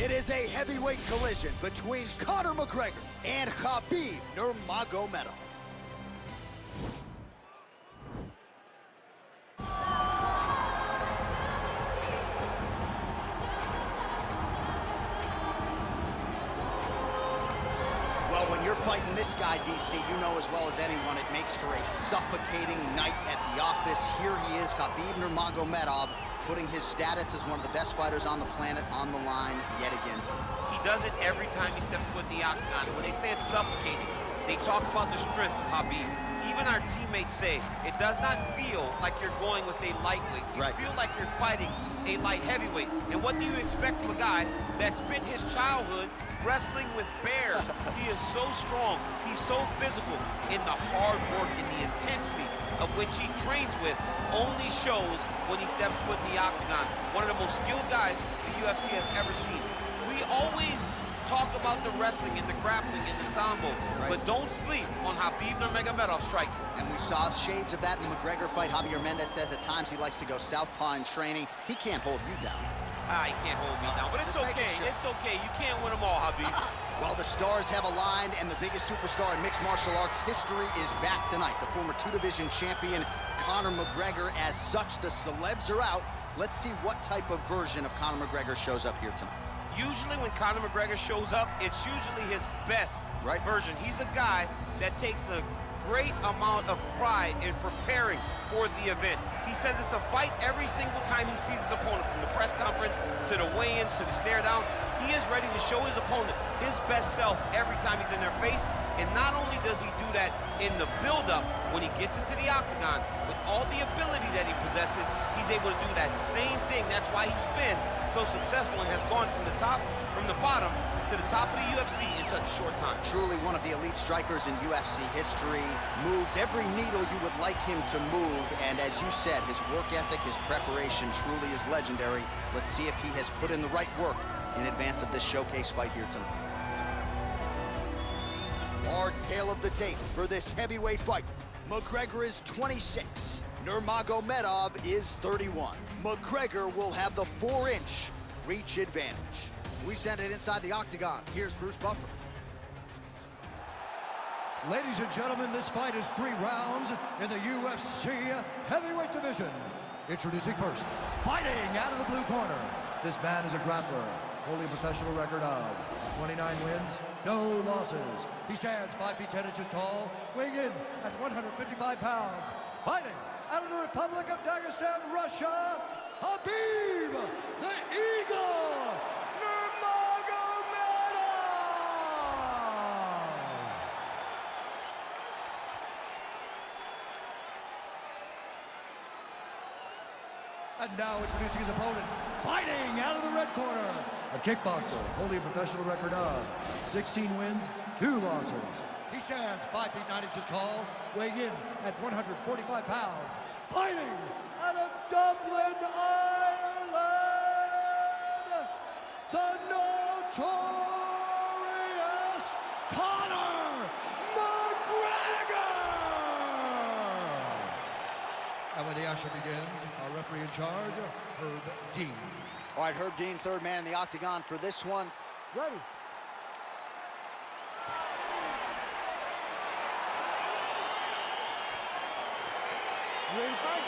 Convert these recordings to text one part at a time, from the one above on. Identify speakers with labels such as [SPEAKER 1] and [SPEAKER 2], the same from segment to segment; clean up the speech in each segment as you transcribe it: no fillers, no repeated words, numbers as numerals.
[SPEAKER 1] It is a heavyweight collision between Conor McGregor and KHABIB Nurmagomedov. Well, when you're fighting this guy, DC, you know as well as anyone, it makes for a suffocating night at the office. Here he is, KHABIB Nurmagomedov, putting his status as one of the best fighters on the planet on the line yet again tonight.
[SPEAKER 2] He does it every time he steps foot in the octagon. When they say it's suffocating, they talk about the strength of KHABIB. Even our teammates say it does not feel like you're going with a lightweight. You feel like you're fighting a light heavyweight. And what do you expect from a guy that spent his childhood wrestling with bears? He is so strong, he's so physical, and the hard work and the intensity of which he trains with only shows when he steps foot in the octagon. One of the most skilled guys the UFC has ever seen. We always talk about the wrestling and the grappling and the sambo, but don't sleep on KHABIB Nurmagomedov striking. And we saw shades of that in the McGregor fight. Javier Mendez says at times he likes to go southpaw in training. He can't hold you down. He can't hold me down, but it's okay. Sure. It's okay. You can't win them all, KHABIB. Well, the stars have aligned, and the biggest superstar in mixed martial arts history is back tonight. The former two-division champion, Conor McGregor. As such, the celebs are out. Let's see what type of version of Conor McGregor shows up here tonight. Usually when Conor McGregor shows up, it's usually his best version. He's a guy that takes a great amount of pride in preparing for the event. He says it's a fight every single time he sees his opponent, from the press conference to the weigh-ins to the stare down. He is ready to show his opponent his best self every time he's in their face. And not only does he do that in the build-up, when he gets into the octagon, with all the ability that he possesses, he's able to do that same thing. That's why he's been so successful and has gone from the bottom to the top of the UFC in such a short time. Truly one of the elite strikers in UFC history. Moves every needle you would like him to move. And as you said, his work ethic, his preparation truly is legendary. Let's see if he has put in the right work in advance of this showcase fight here tonight. Our tale of the tape for this heavyweight fight. McGregor is 26. Nurmagomedov is 31. McGregor will have the 4-inch reach advantage. We send it inside the octagon. Here's Bruce Buffer.
[SPEAKER 3] Ladies and gentlemen, this fight is 3 rounds in the UFC heavyweight division. Introducing first, fighting out of the blue corner. This man is a grappler, holding a professional record of 29 wins, no losses. He stands 5 feet 10 inches tall, weighing in at 155 pounds. Fighting out of the Republic of Dagestan, Russia, KHABIB, the Eagle, Nurmagomedov! And now introducing his opponent, fighting out of the red corner, a kickboxer holding a professional record of 16 wins, 2 losses. He stands 5 feet 9 inches tall, weighing in at 145 pounds. Fighting out of Dublin, Ireland, the notorious Conor McGregor! And when the action begins, our referee in charge, Herb Dean.
[SPEAKER 1] All right, Herb Dean, third man in the octagon for this one.
[SPEAKER 3] Ready. Ready to fight?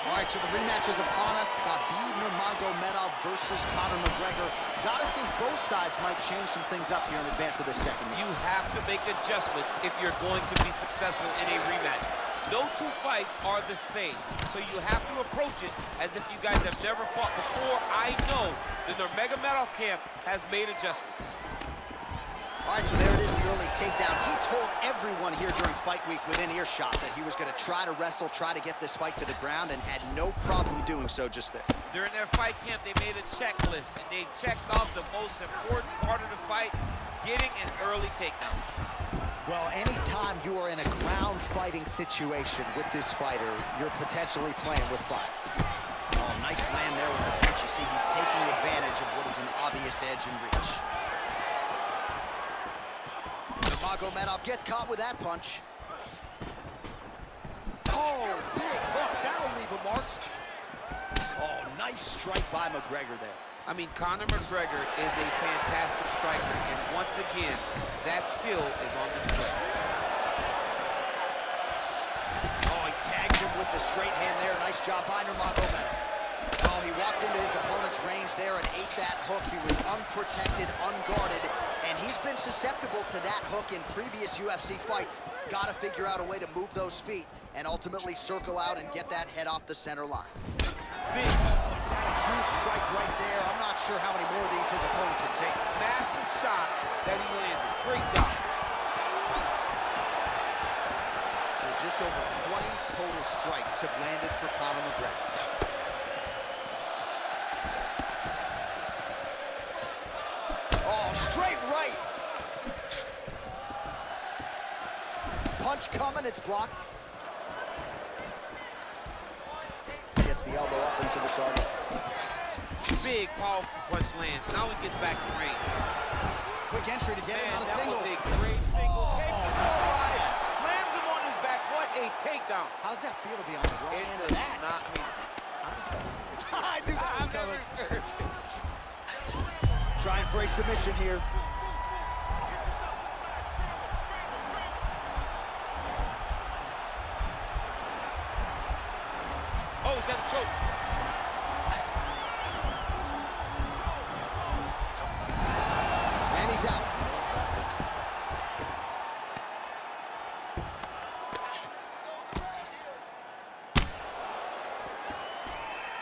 [SPEAKER 1] All right, so the rematch is upon us. KHABIB Nurmagomedov versus Conor McGregor. Gotta think both sides might change some things up here in advance of the second round.
[SPEAKER 2] You have to make adjustments if you're going to be successful in a rematch. No 2 fights are the same, so you have to approach it as if you guys have never fought before. I know the Nurmagomedov camp has made adjustments.
[SPEAKER 1] All right, so there it is, the early takedown. He told everyone here during fight week within earshot that he was going to try to wrestle, try to get this fight to the ground, and had no problem doing so just there. During their fight camp, they made a checklist, and they checked off the most important part of the fight, getting an early takedown. Well, anytime you are in a ground fighting situation with this fighter, you're potentially playing with fire. Oh, nice land there with the punch. You see, he's taking advantage of what is an obvious edge and reach. Nurmagomedov gets caught with that punch. Oh, big hook. That'll leave a mark. Oh, Nice strike by McGregor there.
[SPEAKER 2] I mean, Conor McGregor is a fantastic striker, and once again, that skill is on display.
[SPEAKER 1] Oh, he tagged him with the straight hand there. Nice job by Nurmagomedov. Oh, he walked into his opponent's range there and ate that hook. He was unprotected, unguarded, and he's been susceptible to that hook in previous UFC fights. Got to figure out a way to move those feet and ultimately circle out and get that head off the center line.
[SPEAKER 2] Big.
[SPEAKER 1] He's had a huge strike right there. I'm not sure how many more of these his opponent can take.
[SPEAKER 2] Massive shot that he landed. Great job.
[SPEAKER 1] So just over 20 total strikes have landed for Conor McGregor. Oh, straight right. Punch coming, it's blocked. Gets the elbow up into the target.
[SPEAKER 2] Big, powerful punch land. Now he gets back to range.
[SPEAKER 1] Quick entry to get him on a
[SPEAKER 2] that
[SPEAKER 1] single.
[SPEAKER 2] was a great single. Takes him forward, slams him on his back. What a takedown.
[SPEAKER 1] How's that feel to be on the wrong end of that?
[SPEAKER 2] Not, I mean, honestly,
[SPEAKER 1] I knew that was coming.
[SPEAKER 2] never heard.
[SPEAKER 1] Trying for a submission here.
[SPEAKER 2] Oh, he's got a choke.
[SPEAKER 1] And he's out.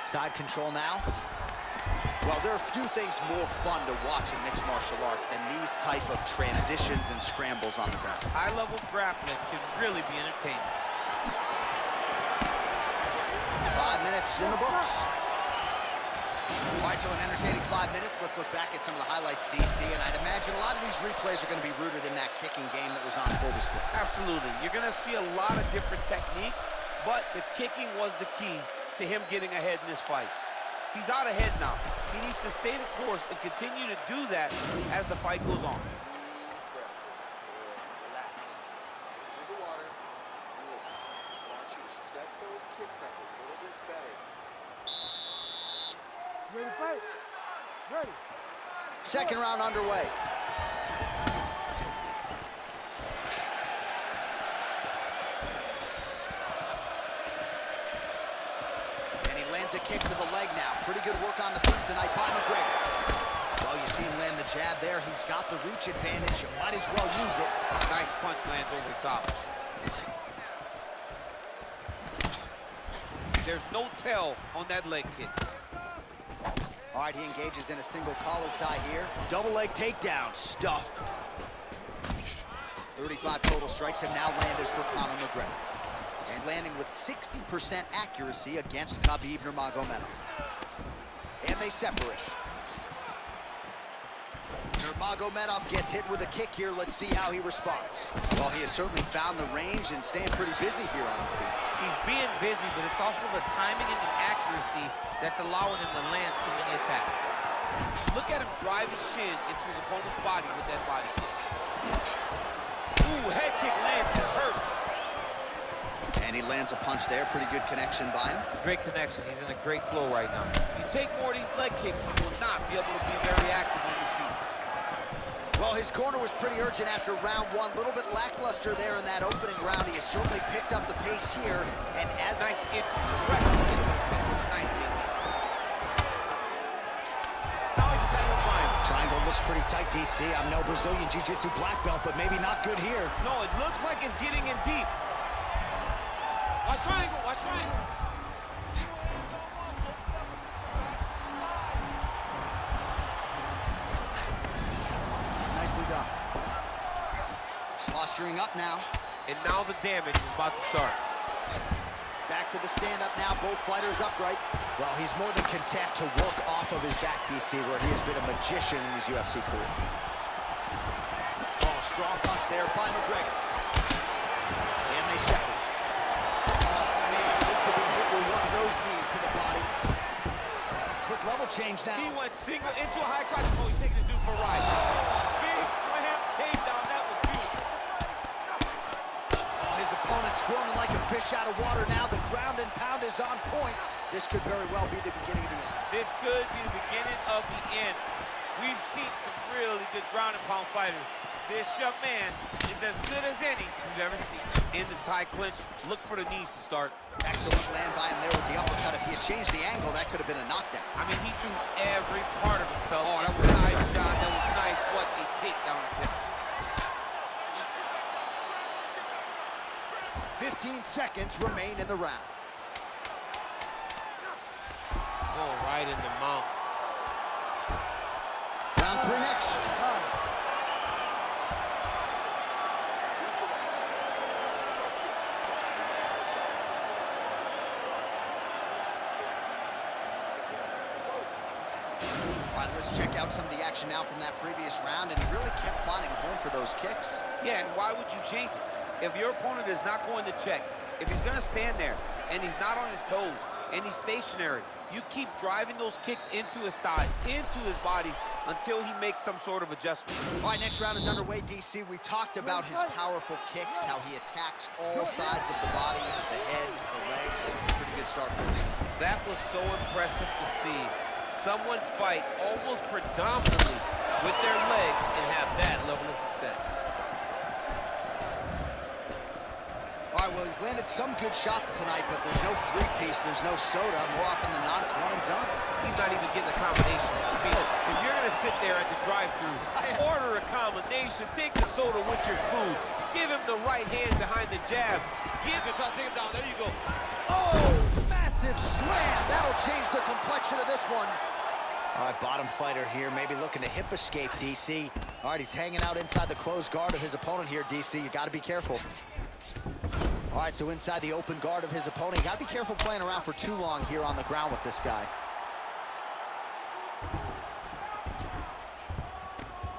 [SPEAKER 1] Side control now. Well, there are few things more fun to watch in mixed martial arts than these type of transitions and scrambles on the ground.
[SPEAKER 2] High-level grappling can really be entertaining.
[SPEAKER 1] 5 minutes in the books. All right, so an entertaining 5 minutes. Let's look back at some of the highlights, DC, and I'd imagine a lot of these replays are going to be rooted in that kicking game that was on full display.
[SPEAKER 2] Absolutely. You're going to see a lot of different techniques, but the kicking was the key to him getting ahead in this fight. He's out ahead now. He needs to stay the course and continue to do that as the fight goes on.
[SPEAKER 4] Deep breath. Relax. Drink of water and listen. I want you to set those kicks up a little bit better.
[SPEAKER 5] Ready to fight? Ready.
[SPEAKER 1] Second round underway. And he lands a kick to the leg now. Pretty good work on the feet tonight by McGregor. Well, you see him land the jab there. He's got the reach advantage. You might as well use it.
[SPEAKER 2] Nice punch lands over the top. There's no tell on that leg kick.
[SPEAKER 1] All right, he engages in a single collar tie here. Double leg takedown, stuffed. 35 total strikes have now landed for Conor McGregor. And landing with 60% accuracy against KHABIB Nurmagomedov. And they separate. Nurmagomedov gets hit with a kick here. Let's see how he responds. Well, he has certainly found the range and staying pretty busy here on the feet.
[SPEAKER 2] He's being busy, but it's also the timing and the accuracy that's allowing him to land so many attacks. Look at him drive his shin into his opponent's body with that body kick. Ooh, head kick lands, just hurt.
[SPEAKER 1] And he lands a punch there. Pretty good connection by him.
[SPEAKER 2] Great connection. He's in a great flow right now. You take more of these leg kicks, you will not be able to be very active on your feet.
[SPEAKER 1] Well, his corner was pretty urgent after round one. A little bit lackluster there in that opening round. He has certainly picked up the pace here. And as
[SPEAKER 2] Nice kick. Nice kick. Now he's a title triangle.
[SPEAKER 1] triangle looks pretty tight, DC. I'm no Brazilian Jiu-Jitsu black belt, but maybe not good here.
[SPEAKER 2] No, it looks like it's getting in deep. Watch triangle, watch triangle.
[SPEAKER 1] Nicely done. Posturing up now.
[SPEAKER 2] And now the damage is about to start.
[SPEAKER 1] Back to the stand-up now, both fighters upright. Well, he's more than content to work off of his back, DC, where he has been a magician in his UFC career. Oh, strong punch there by McGregor. And they separate. Oh, man, hate to be hit with one of those knees to the body. Quick level change now.
[SPEAKER 2] He went single into a high crotch. Oh, he's taking this dude for a ride. Big slam takedown. That was beautiful.
[SPEAKER 1] Oh, his opponent Opponent squirming like a fish out of water now. The ground and pound is on point. This could very well be the beginning of the end.
[SPEAKER 2] This could be the beginning of the end. We've seen some really good ground and pound fighters. This young man is as good as any we've ever seen. In the tie clinch, look for the knees to start.
[SPEAKER 1] Excellent land by him there with the uppercut. If he had changed the angle, that could have been a knockdown.
[SPEAKER 2] I mean, he threw every part of himself. Oh, that was nice, John. That was nice. What a takedown attempt.
[SPEAKER 1] 15 seconds remain in the round.
[SPEAKER 2] Oh, right in the mouth.
[SPEAKER 1] Round 3 next. All right, let's check out some of the action now from that previous round, and he really kept finding a home for those kicks.
[SPEAKER 2] Yeah, and why would you change it? If your opponent is not going to check, if he's going to stand there and he's not on his toes and he's stationary, you keep driving those kicks into his thighs, into his body, until he makes some sort of adjustment.
[SPEAKER 1] All right, next round is underway, DC. We talked about his powerful kicks, how he attacks all sides of the body, the head, the legs. Pretty good start for him.
[SPEAKER 2] That was so impressive to see. Someone fight almost predominantly with their legs and have that level of success.
[SPEAKER 1] All right, well, he's landed some good shots tonight, but there's no three-piece, there's no soda. More often than not, it's one and done.
[SPEAKER 2] He's not even getting a combination. I mean, if you're going to sit there at the drive-thru, order a combination, take the soda with your food, give him the right hand behind the jab, try to take him down. There you go.
[SPEAKER 1] Oh, massive slam. That'll change the complexion of this one. All right, bottom fighter here, maybe looking to hip escape, DC. All right, he's hanging out inside the closed guard of his opponent here, DC. You got to be careful. All right, so inside the open guard of his opponent. You got to be careful playing around for too long here on the ground with this guy.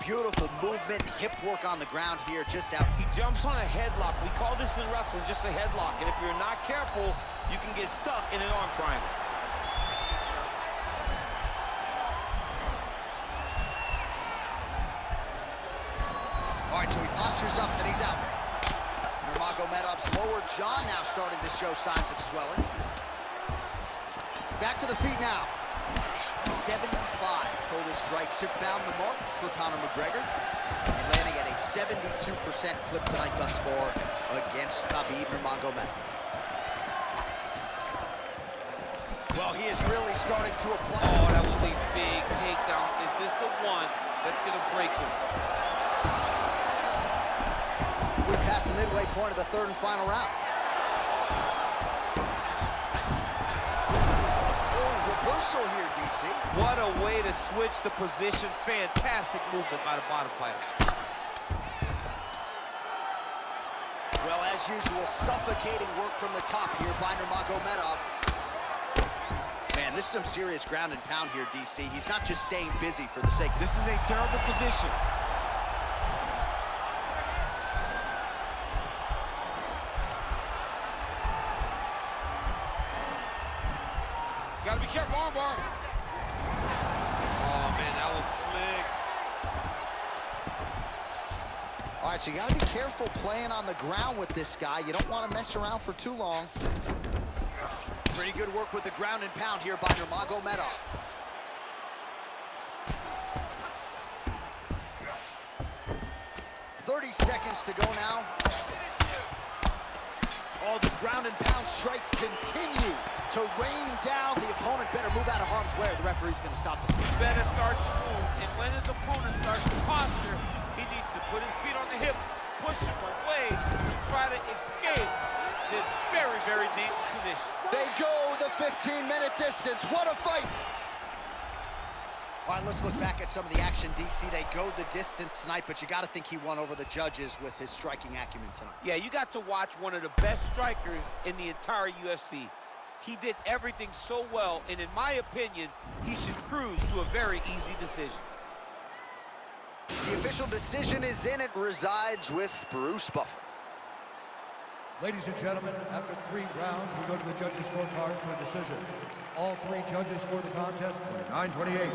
[SPEAKER 1] Beautiful movement, hip work on the ground here, just out.
[SPEAKER 2] He jumps on a headlock. We call this in wrestling just a headlock. And if you're not careful, you can get stuck in an arm triangle.
[SPEAKER 1] All right, so he postures up, and he's out. Nurmagomedov's lower jaw now starting to show signs of swelling. Back to the feet now. 75 total strikes have found the mark for Conor McGregor. And landing at a 72% clip tonight thus far against KHABIB Nurmagomedov. Well, he is really starting to apply.
[SPEAKER 2] Oh, that was a big takedown. Is this the one that's going to break him?
[SPEAKER 1] We passed the midway point of the third and final round. Reversal here, DC.
[SPEAKER 2] What a way to switch the position. Fantastic movement by the bottom fighter.
[SPEAKER 1] Well, as usual, suffocating work from the top here by Nurmagomedov. Man, this is some serious ground and pound here, DC. He's not just staying busy for the sake of it.
[SPEAKER 2] This is a terrible position. Gotta be careful, armbar. Oh, man, that was slick.
[SPEAKER 1] All right, so you gotta be careful playing on the ground with this guy. You don't want to mess around for too long. Pretty good work with the ground and pound here by Nurmagomedov. Seconds to go now. Oh, the ground and pound strikes continue to rain down. The opponent better move out of harm's way or the referee's going to stop this.
[SPEAKER 2] He better start to move, and when his opponent starts to posture, he needs to put his feet on the hip, push him away, and try to escape this very, very dangerous position.
[SPEAKER 1] They go the 15-minute distance. What a fight! All right, let's look back at some of the action, DC. They go the distance tonight, but you got to think he won over the judges with his striking acumen tonight.
[SPEAKER 2] Yeah, you got to watch one of the best strikers in the entire UFC. He did everything so well, and in my opinion, he should cruise to a very easy decision.
[SPEAKER 1] The official decision is in. It resides with Bruce Buffer.
[SPEAKER 3] Ladies and gentlemen, after 3 rounds, we go to the judges' scorecards for a decision. All 3 judges scored the contest 29-28,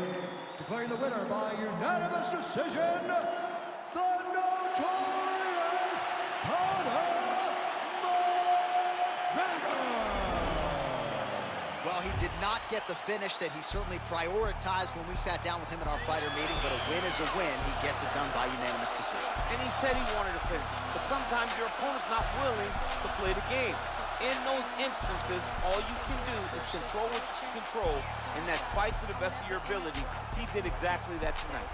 [SPEAKER 3] declaring the winner by unanimous decision, the notorious CONOR.
[SPEAKER 1] Well, he did not get the finish that he certainly prioritized when we sat down with him at our fighter meeting, but a win is a win. He gets it done by unanimous decision.
[SPEAKER 2] And he said he wanted to finish, but sometimes your opponent's not willing to play the game. In those instances, all you can do is control what you can control, and that's fight to the best of your ability. He did exactly that tonight.